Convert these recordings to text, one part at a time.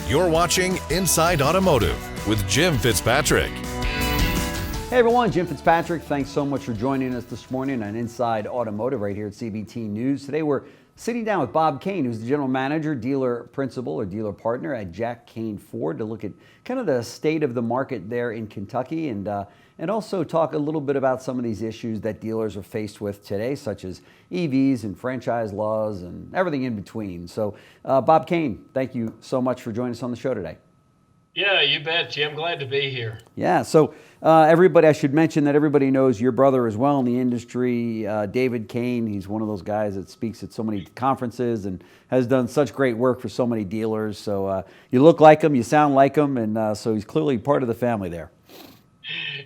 You're watching Inside Automotive with Jim Fitzpatrick. Hey everyone, Jim Fitzpatrick. Thanks so much for joining us this morning on Inside Automotive right here at CBT News. Today we're sitting down with Bob Kain, who's the general manager, dealer principal, or dealer partner at Jack Kian Ford, to look at kind of the state of the market there in Kentucky and also talk a little bit about some of these issues that dealers are faced with today, such as EVs and franchise laws and everything in between. So, Bob Kain, thank you so much for joining us on the show today. Yeah, you bet, Jim. Glad to be here. Yeah, so everybody, I should mention that everybody knows your brother as well in the industry, David Kain. He's one of those guys that speaks at so many conferences and has done such great work for so many dealers. So you look like him, you sound like him, and so he's clearly part of the family there.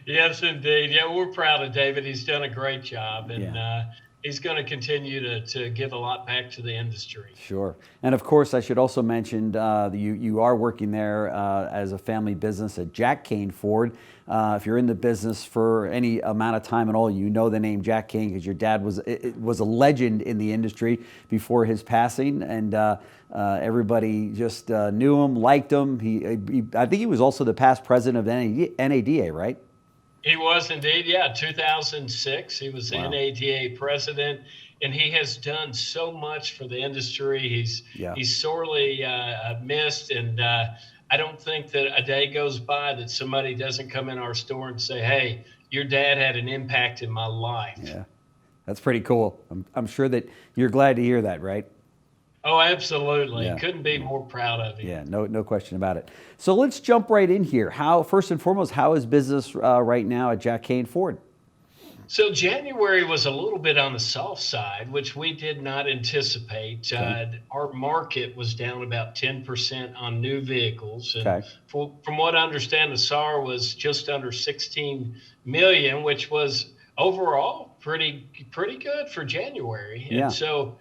Yes, indeed. Yeah, we're proud of David. He's done a great job, and he's going to continue to give a lot back to the industry. Sure. And of course, I should also mention you are working there as a family business at Jack Kian Ford. If you're in the business for any amount of time at all, you know the name Jack Kian because your dad was a legend in the industry before his passing, and everybody just knew him, liked him. I think he was also the past president of NADA, right? He was indeed, yeah. 2006, he was the NADA president, and he has done so much for the industry. He's sorely missed, and I don't think that a day goes by that somebody doesn't come in our store and say, "Hey, your dad had an impact in my life." Yeah, that's pretty cool. I'm sure that you're glad to hear that, right? Oh, absolutely. Yeah. Couldn't be more proud of him. Yeah, no question about it. So let's jump right in here. First and foremost, how is business right now at Jack Kian Ford? So January was a little bit on the soft side, which we did not anticipate. Okay. Our market was down about 10% on new vehicles. And Okay. from what I understand, the SAR was just under 16 million, which was overall pretty good for January. Yeah. And so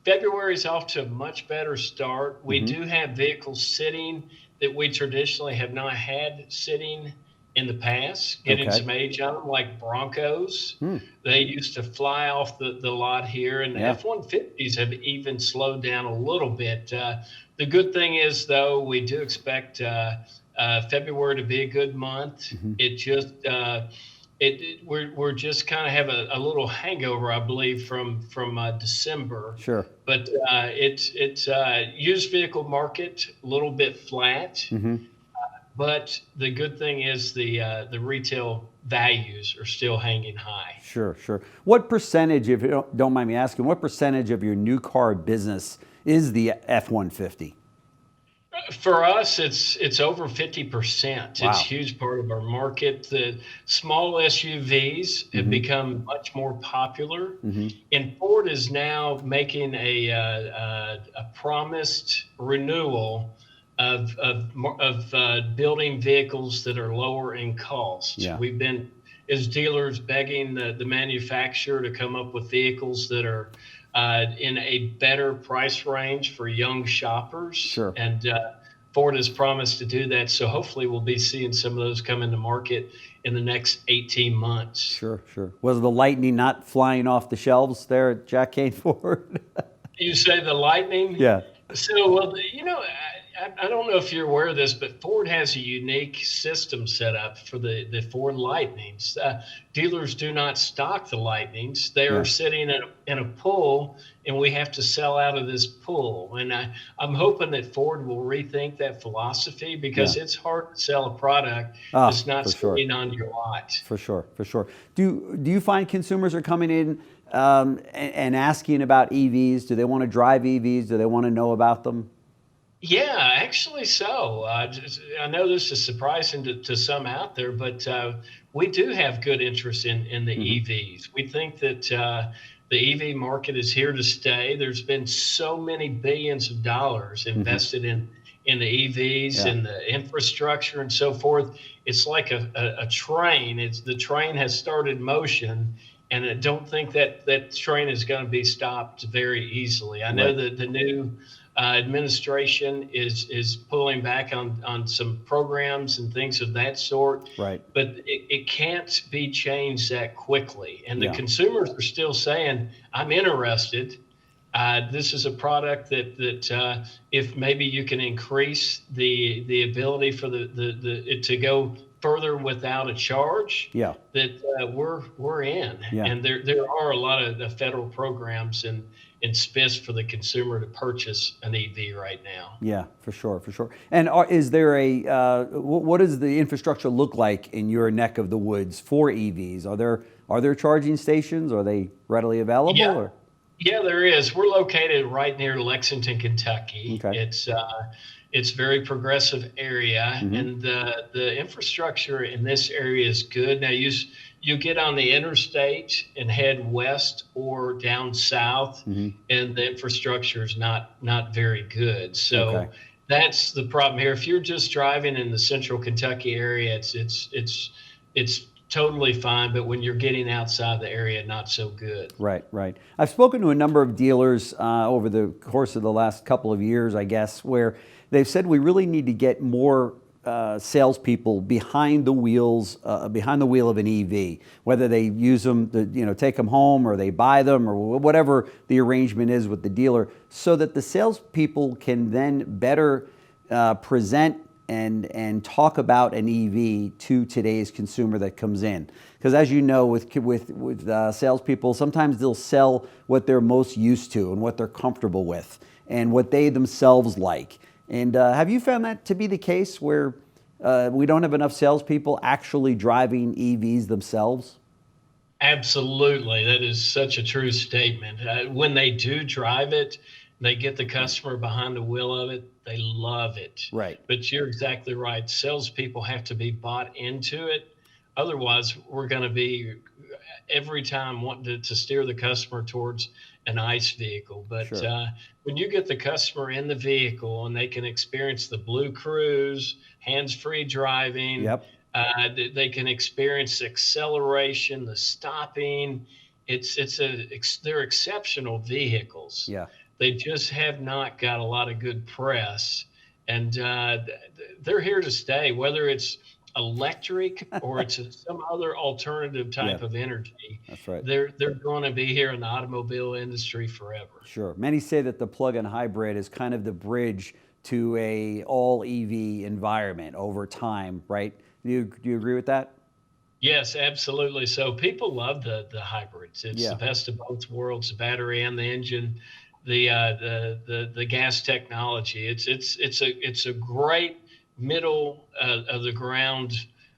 February is off to a much better start. We do have vehicles sitting that we traditionally have not had sitting in the past, getting some age on them, like Broncos. They used to fly off the lot here, and the F-150s have even slowed down a little bit. The good thing is, though, we do expect February to be a good month. It just we're just kind of have a little hangover, I believe, from December. Sure. But it's used vehicle market a little bit flat. But the good thing is the retail values are still hanging high. Sure. What percentage, if you don't mind me asking, what percentage of your new car business is the F-150? For us, it's over 50%. Wow. It's a huge part of our market. The small SUVs have become much more popular, and Ford is now making a promised renewal of building vehicles that are lower in cost. Yeah. We've been, as dealers, begging the manufacturer to come up with vehicles that are in a better price range for young shoppers. Sure. And Ford has promised to do that. So hopefully we'll be seeing some of those come into market in the next 18 months. Sure. Was the Lightning not flying off the shelves there at Jack Kian Ford? You say the Lightning? Yeah. So, well, I don't know if you're aware of this, but Ford has a unique system set up for the Ford Lightnings. Dealers do not stock the Lightnings. They are sitting in a pool, and we have to sell out of this pool. And I'm hoping that Ford will rethink that philosophy because it's hard to sell a product that's not sitting on your lot. For sure. Do you find consumers are coming in and asking about EVs? Do they want to drive EVs? Do they want to know about them? Yeah, actually so. I know this is surprising to some out there, but we do have good interest in the EVs. We think that the EV market is here to stay. There's been so many billions of dollars invested in the EVs and the infrastructure and so forth. It's like a train. The train has started motion, and I don't think that train is going to be stopped very easily. I know that the new administration is pulling back on some programs and things of that sort. Right. But it can't be changed that quickly. And the consumers are still saying, I'm interested. This is a product that if maybe you can increase the ability for it to go further without a charge, Yeah. that we're in. Yeah. And there are a lot of the federal programs and spiffs for the consumer to purchase an EV right now. Yeah, for sure, for sure. And is there what does the infrastructure look like in your neck of the woods for EVs? Are there charging stations? Are they readily available? Yeah. Or? Yeah, there is. We're located right near Lexington, Kentucky. Okay. It's very progressive area, Mm-hmm. and the infrastructure in this area is good. Now you get on the interstate and head west or down south, Mm-hmm. and the infrastructure is not very good. So Okay. that's the problem here. If you're just driving in the central Kentucky area, it's totally fine, but when you're getting outside the area, not so good. Right, right. I've spoken to a number of dealers over the course of the last couple of years, I guess, where they've said we really need to get more salespeople behind the wheel of an EV, whether they use them to take them home or they buy them or whatever the arrangement is with the dealer, so that the salespeople can then better present and talk about an EV to today's consumer that comes in. Because as you know, with salespeople, sometimes they'll sell what they're most used to and what they're comfortable with and what they themselves like. And have you found that to be the case where we don't have enough salespeople actually driving EVs themselves? Absolutely. That is such a true statement. When they do drive it, they get the customer behind the wheel of it. They love it. Right. But you're exactly right. Salespeople have to be bought into it. Otherwise, we're going to be every time wanting to steer the customer towards an ICE vehicle. But Sure. When you get the customer in the vehicle and they can experience the Blue Cruise, hands-free driving, Yep. they can experience acceleration, the stopping. They're exceptional vehicles. Yeah. They just have not got a lot of good press, and they're here to stay. Whether it's electric or it's some other alternative type Yeah. of energy, That's right. they're going to be here in the automobile industry forever. Sure. Many say that the plug-in hybrid is kind of the bridge to a all EV environment over time, right? Do you agree with that? Yes, absolutely. So people love the hybrids. It's Yeah. the best of both worlds: the battery and the engine, the gas technology. It's a great middle of the ground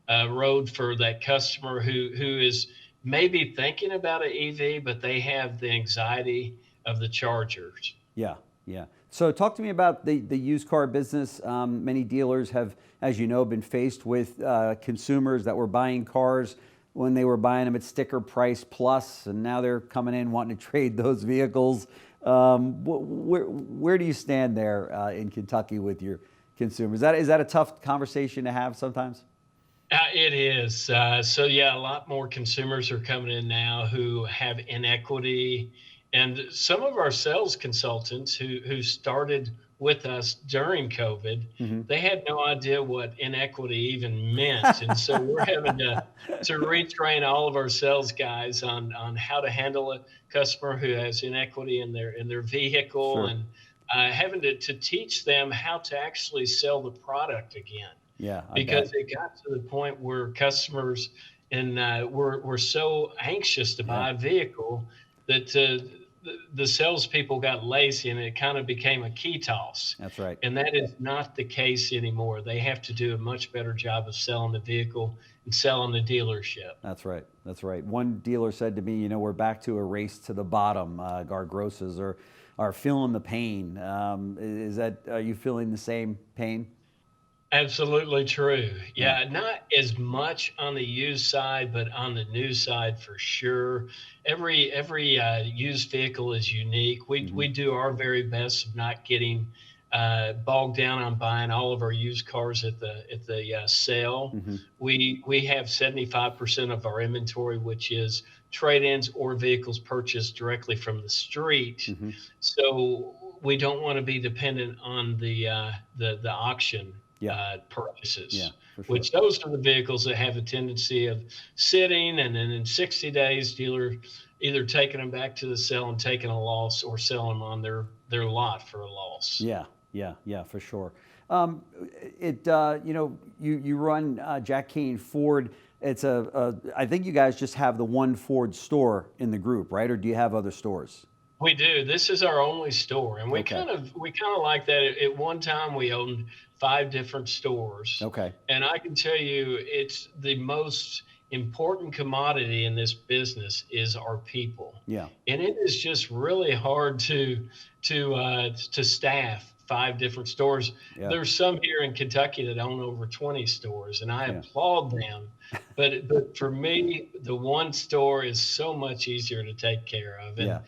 road for that customer who is maybe thinking about an EV, but they have the anxiety of the chargers. Yeah, yeah. So talk to me about the used car business. Many dealers have, as you know, been faced with consumers that were buying cars when they were buying them at sticker price plus, and now they're coming in wanting to trade those vehicles. Where do you stand there in Kentucky with your consumers? Is that a tough conversation to have sometimes? It is. So yeah, a lot more consumers are coming in now who have inequity, and some of our sales consultants who started with us during COVID, Mm-hmm. they had no idea what inequity even meant, and so we're having to retrain all of our sales guys on how to handle a customer who has inequity in their vehicle, Sure. and having to teach them how to actually sell the product again. Yeah, I Because bet. it got to the point where customers and were so anxious to buy a vehicle that the salespeople got lazy and it kind of became a key toss. That's right. And that is not the case anymore. They have to do a much better job of selling the vehicle and selling the dealership. That's right. That's right. One dealer said to me, we're back to a race to the bottom. Our grosses are feeling the pain. Are you feeling the same pain? Absolutely true. Yeah, not as much on the used side, but on the new side for sure. Every used vehicle is unique. We do our very best of not getting bogged down on buying all of our used cars at the sale. Mm-hmm. We have 75% of our inventory, which is trade-ins or vehicles purchased directly from the street. Mm-hmm. So we don't want to be dependent on the auction purchases, Yeah, for sure. which those are the vehicles that have a tendency of sitting, and then in 60 days, dealer either taking them back to the sale and taking a loss, or selling them on their lot for a loss. Yeah, for sure. Um, you run Jack Kian Ford. It's I think you guys just have the one Ford store in the group, right? Or do you have other stores? We do. This is our only store, and Okay. we kind of like that. At one time, we owned 5 different stores, Okay. and I can tell you, it's the most important commodity in this business is our people, Yeah. and it is just really hard to staff 5 different stores. Yeah. There's some here in Kentucky that own over 20 stores, and I Yeah. applaud them. But for me, the one store is so much easier to take care of, and Yeah.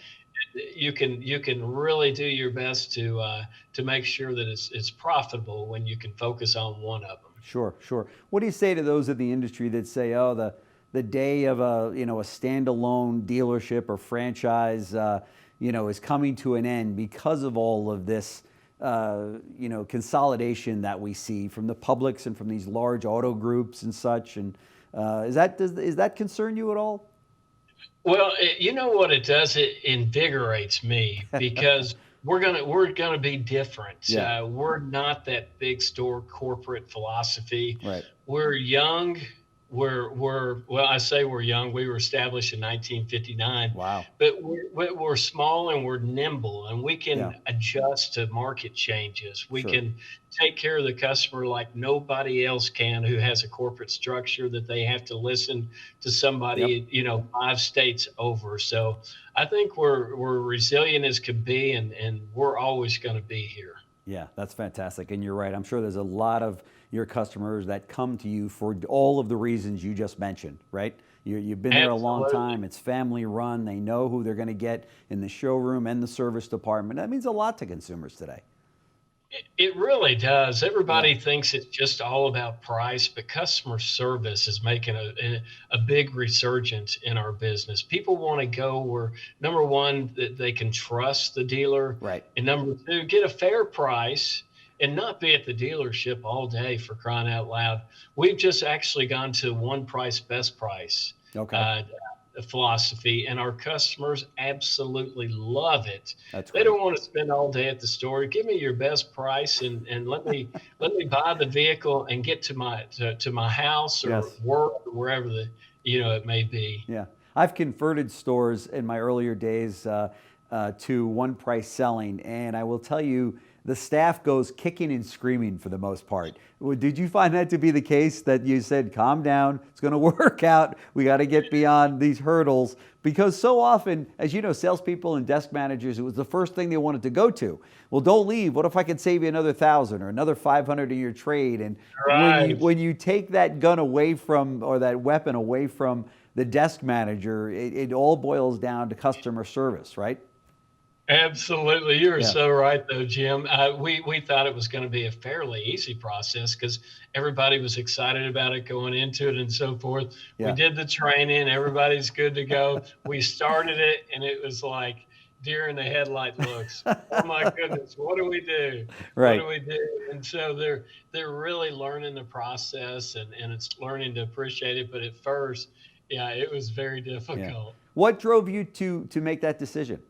you can really do your best to make sure that it's profitable when you can focus on one of them. Sure, sure. What do you say to those in the industry that say, "Oh, the day of a standalone dealership or franchise, is coming to an end because of all of this, consolidation that we see from the publics and from these large auto groups and such." And does that concern you at all? Well, you know what it does? It invigorates me because we're gonna be different. Yeah. We're not that big store corporate philosophy. Right. We're young. We're well. I say we're young. We were established in 1959, Wow. but we're small and we're nimble, and we Yeah. can adjust to market changes. We Sure. can take care of the customer like nobody else can, who has a corporate structure that they have to listen to Yep. somebody, 5 states over. So I think we're resilient as could be, and we're always going to be here. Yeah, that's fantastic. And you're right. I'm sure there's a lot of your customers that come to you for all of the reasons you just mentioned, right? You've been there a long Absolutely. time. It's family run. They know who they're going to get in the showroom and the service department. That means a lot to consumers today. It really does. Yeah. Everybody thinks it's just all about price, but customer service is making a big resurgence in our business. People want to go where, number one, that they can trust the dealer, Right. and number two, get a fair price and not be at the dealership all day, for crying out loud. We've just actually gone to one price, best price. Okay. Uh, Philosophy, and our customers absolutely love it. That's They great. don't want to spend all day at the store. Give me your best price, and let me buy the vehicle and get to my house or Yes. work, or wherever it may be. Yeah, I've converted stores in my earlier days to one price selling, and I will tell you, the staff goes kicking and screaming for the most part. Did you find that to be the case? That you said, "Calm down, it's going to work out. We got to get beyond these hurdles," because so often, as you know, salespeople and desk managers, it was the first thing they wanted to go to. Well, don't leave. What if I could save you another 1,000 or another 500 in your trade? And Right. when you take that gun away from, or that weapon away from the desk manager, it all boils down to customer service, right? Absolutely. You're Yeah, so right, though, Jim. We thought it was going to be a fairly easy process because everybody was excited about it going into it and so forth. We yeah, did the training, everybody's good to go. We started it, and it was like deer in the headlight looks. Oh my goodness, what do we do? What right. do we do? And so they're really learning the process, and it's learning to appreciate it. But at first, yeah, it was very Yeah. difficult. What drove you to make that decision?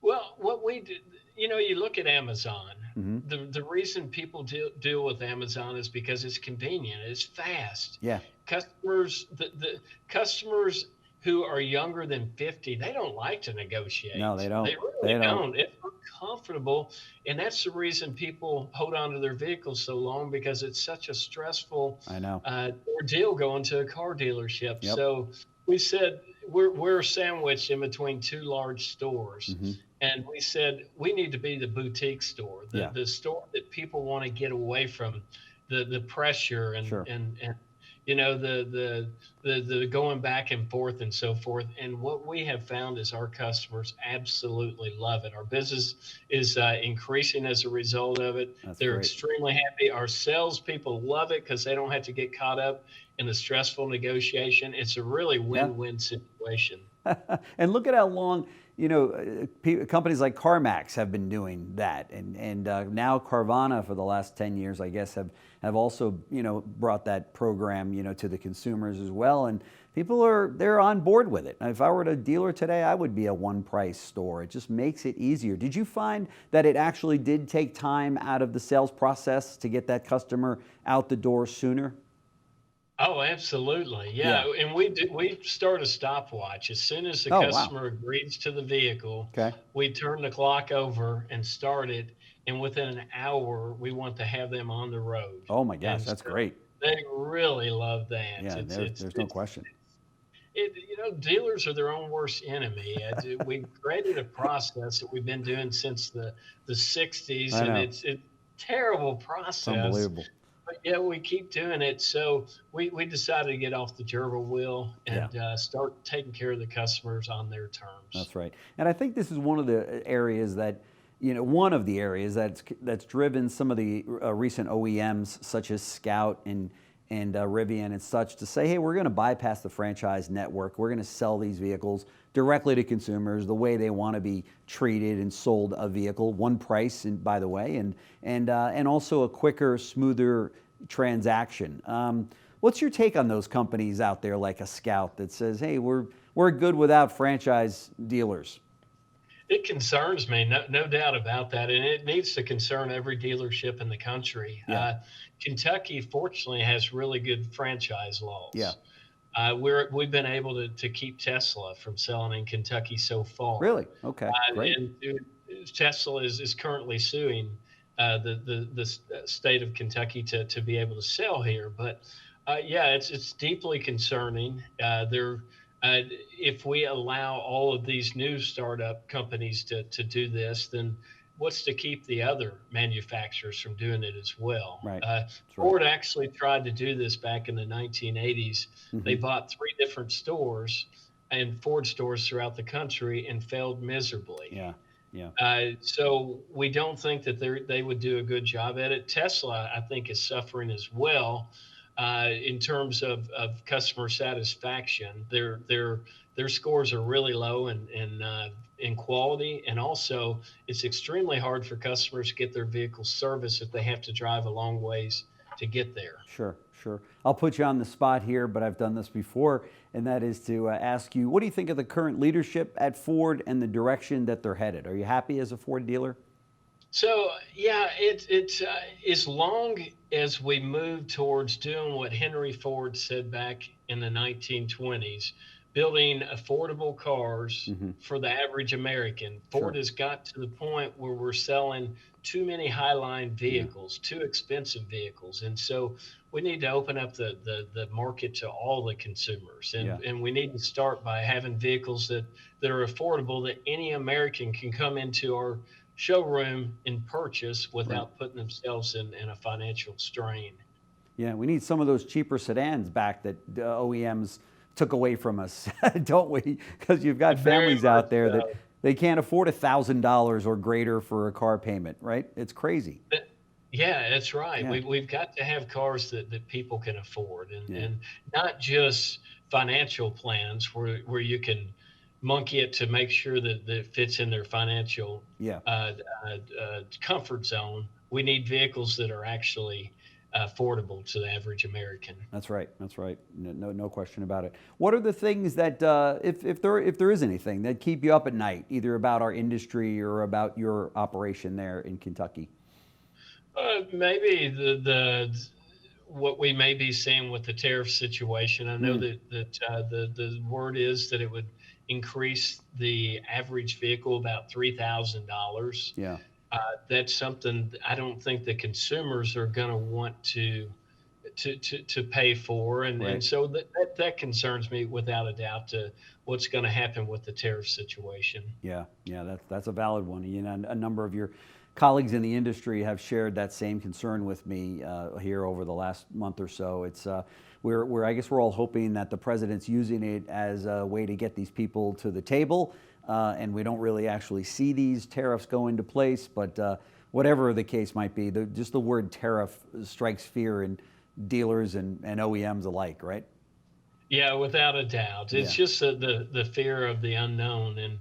Well, what we did, you look at Amazon. Hmm. The reason people deal with Amazon is because it's convenient, it's fast. Yeah. The customers who are younger than 50, they don't like to No, they negotiate. don't. They really They don't. don't. It's uncomfortable, and that's the reason people hold on to their vehicles so long, because it's such a stressful I know. ordeal going to a car dealership. Yep. So we said we're sandwiched in between 2 large stores, Hmm. and we said we need to be the boutique store, the Yeah. the store that people want to get away from the pressure, and Sure. the going back and forth and so forth. And what we have found is our customers absolutely love it. Our business is increasing as a result of it. That's They're great. extremely happy. Our salespeople love it because they don't have to get caught up in the stressful negotiation. It's a really Yeah. win-win situation. And look at how long companies like CarMax have been doing that, and now Carvana for the last 10 years, I guess, have also brought that program to the consumers as well, and they're on board with it. If I were a dealer today, I would be a one-price store. It just makes it easier. Did you find that it actually did take time out of the sales process to get that customer out the door sooner? Oh, absolutely. Yeah. And we start a stopwatch. As soon as the Oh, wow. customer agrees to the vehicle, Okay. we turn the clock over and start it. And within an hour, we want to have them on the road. Oh my gosh, And that's so great. they really love that. Yeah, there's no question. Dealers are their own worst enemy. We created a process that we've been doing since the 60s, I and know. it's a terrible It's process. unbelievable. But yeah, we keep doing it. So we decided to get off the gerbil wheel and start taking care of the customers on their terms. That's right. And I think this is one of the areas that's driven some of the recent OEMs such as Scout and Rivian and such to say, hey, we're going to bypass the franchise network. We're going to sell these vehicles directly to consumers the way they want to be treated and sold a vehicle, one price, and by the way, and also a quicker, smoother transaction. What's your take on those companies out there like a Scout that says, hey, we're good without franchise dealers? It concerns me, no doubt about that, and it needs to concern every dealership in the country. Yeah. Kentucky, fortunately, has really good franchise laws. Yeah. We've been able to keep Tesla from selling in Kentucky so far. Really? Okay. Great. And Tesla is currently suing the state of Kentucky to be able to sell here. But it's deeply concerning. If we allow all of these new startup companies to do this, then what's to keep the other manufacturers from doing it as well? Right. Ford actually tried to do this back in the 1980s. Mm-hmm. They bought 3 different stores and Ford stores throughout the country and failed miserably. Yeah. Yeah. So we don't think that they would do a good job at it. Tesla, I think, is suffering as well. In terms of customer satisfaction, their scores are really low in quality, and also it's extremely hard for customers to get their vehicles serviced if they have to drive a long ways to get there. Sure. I'll put you on the spot here, but I've done this before, and that is to ask you, what do you think of the current leadership at Ford and the direction that they're headed? Are you happy as a Ford dealer? So it's as long as we move towards doing what Henry Ford said back in the 1920s, building affordable cars for the average American. Ford has got to the point where we're selling too many highline vehicles, too expensive vehicles, and so we need to open up the market to all the consumers, and we need to start by having vehicles that are affordable, that any American can come into our showroom and purchase without putting themselves in a financial strain. Yeah, we need some of those cheaper sedans back that OEMs took away from us, don't we? Because you've got families out there that they can't afford $1,000 or greater for a car payment, right? It's crazy. Yeah, that's right. Yeah. We've got to have cars that people can afford, and not just financial plans where you can monkey it to make sure that it fits in their financial comfort zone. We need vehicles that are actually affordable to the average American. That's right. No question about it. What are the things that, if there is anything, that keep you up at night, either about our industry or about your operation there in Kentucky? Maybe what we may be seeing with the tariff situation. I know that the word is that it would increase the average vehicle about $3,000. Yeah. That's something I don't think the consumers are going to want to pay for, and so that concerns me without a doubt. What's going to happen with the tariff situation? Yeah, that's a valid one. A number of your colleagues in the industry have shared that same concern with me here over the last month or so. It's I guess we're all hoping that the president's using it as a way to get these people to the table. And we don't really actually see these tariffs go into place, but whatever the case might be, just the word tariff strikes fear in dealers and OEMs alike, right? Yeah, without a doubt. It's just the fear of the unknown,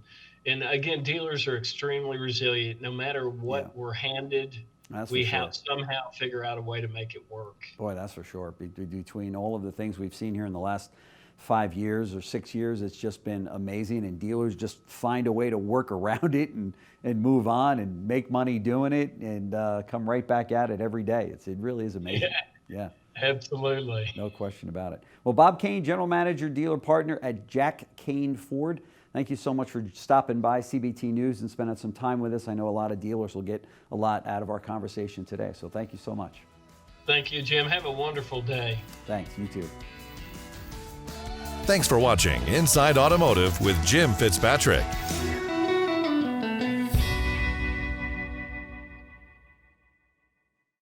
And again, dealers are extremely resilient. No matter what Yeah. we're handed, That's we for sure. have somehow figure out a way to make it work. Boy, that's for sure. Between all of the things we've seen here in the last 5 years or 6 years, it's just been amazing. And dealers just find a way to work around it and move on and make money doing it and come right back at it every day. It really is amazing. Yeah. Absolutely. No question about it. Well, Bob Kain, General Manager, Dealer Partner at Jack Kian Ford. Thank you so much for stopping by CBT News and spending some time with us. I know a lot of dealers will get a lot out of our conversation today. So thank you so much. Thank you, Jim. Have a wonderful day. Thanks. You too. Thanks for watching Inside Automotive with Jim Fitzpatrick.